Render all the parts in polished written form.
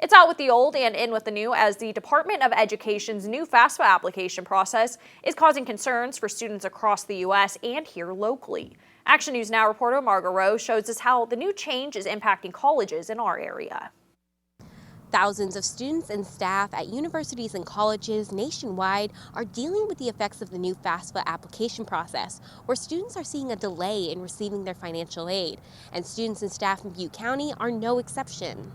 It's out with the old and in with the new as the Department of Education's new FAFSA application process is causing concerns for students across the U.S. and here locally. Action News Now reporter Margot Rowe shows us how the new change is impacting colleges in our area. Thousands of students and staff at universities and colleges nationwide are dealing with the effects of the new FAFSA application process, where students are seeing a delay in receiving their financial aid, and students and staff in Butte County are no exception.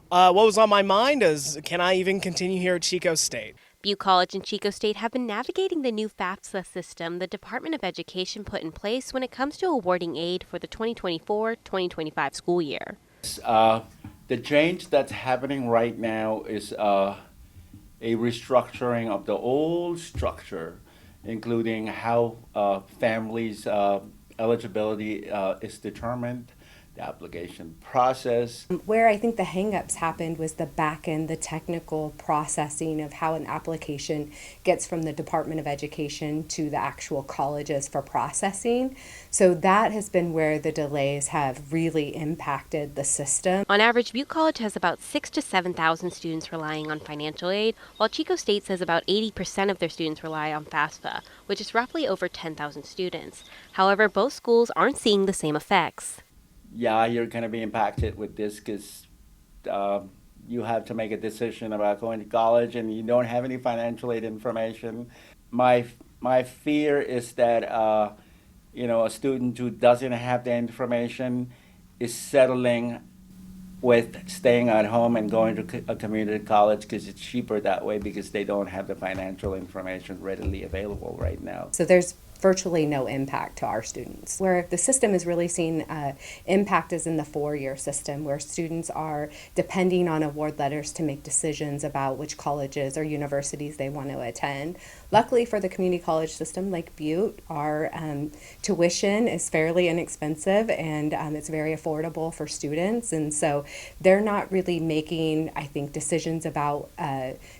What was on my mind is, can I even continue here at Chico State? Butte College and Chico State have been navigating the new FAFSA system the Department of Education put in place when it comes to awarding aid for the 2024-2025 school year. The change that's happening right now is a restructuring of the old structure, including how families' eligibility is determined, the application process. Where I think the hang-ups happened was the back end, the technical processing of how an application gets from the Department of Education to the actual colleges for processing. So that has been where the delays have really impacted the system. On average, Butte College has about 6,000 to 7,000 students relying on financial aid, while Chico State says about 80% of their students rely on FAFSA, which is roughly over 10,000 students. However, both schools aren't seeing the same effects. Yeah, you're going to be impacted with this because you have to make a decision about going to college and you don't have any financial aid information. My fear is that a student who doesn't have the information is settling with staying at home and going to a community college because it's cheaper that way because they don't have the financial information readily available right now. So there's virtually no impact to our students. Where the system is really seeing impact is in the four-year system, where students are depending on award letters to make decisions about which colleges or universities they want to attend. Luckily for the community college system like Butte, our tuition is fairly inexpensive and it's very affordable for students, and so they're not really making, I think, decisions about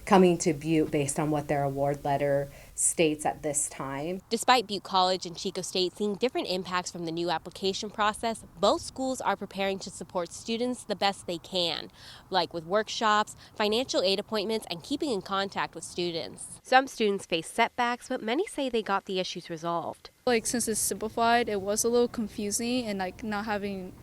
coming to Butte based on what their award letter states at this time. Despite Butte College and Chico State seeing different impacts from the new application process, both schools are preparing to support students the best they can, like with workshops, financial aid appointments, and keeping in contact with students. Some students face setbacks, but many say they got the issues resolved. Since it's simplified, it was a little confusing and not having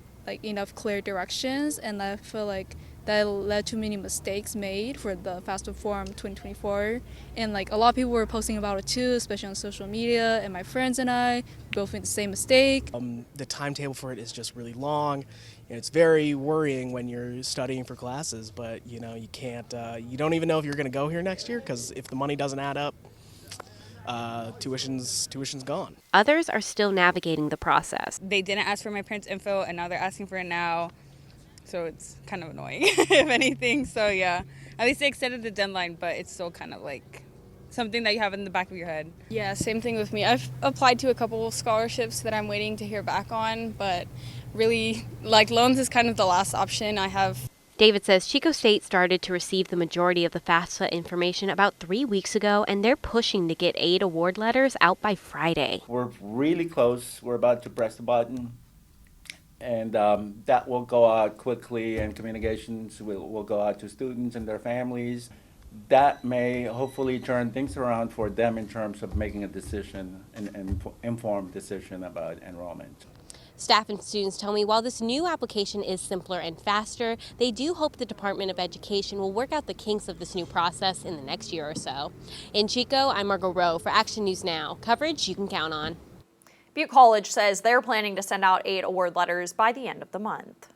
enough clear directions, and I feel like that led to many mistakes made for the FAFSA Forum 2024. And a lot of people were posting about it too, especially on social media, and my friends and I both made the same mistake. The timetable for it is just really long. It's very worrying when you're studying for classes, but you can't, you don't even know if you're going to go here next year because if the money doesn't add up, tuition's gone. Others are still navigating the process. They didn't ask for my parents' info and now they're asking for it now. So it's kind of annoying, if anything. So yeah, at least they extended the deadline, but it's still kind of something that you have in the back of your head. Yeah, same thing with me. I've applied to a couple of scholarships that I'm waiting to hear back on, but really, loans is kind of the last option I have. David says Chico State started to receive the majority of the FAFSA information about 3 weeks ago, and they're pushing to get aid award letters out by Friday. We're really close. We're about to press the button. And that will go out quickly, and communications will go out to students and their families. That may hopefully turn things around for them in terms of making a decision, an informed decision about enrollment. Staff and students tell me while this new application is simpler and faster, they do hope the Department of Education will work out the kinks of this new process in the next year or so. In Chico, I'm Margot Rowe for Action News Now. Coverage you can count on. Butte College says they're planning to send out 8 award letters by the end of the month.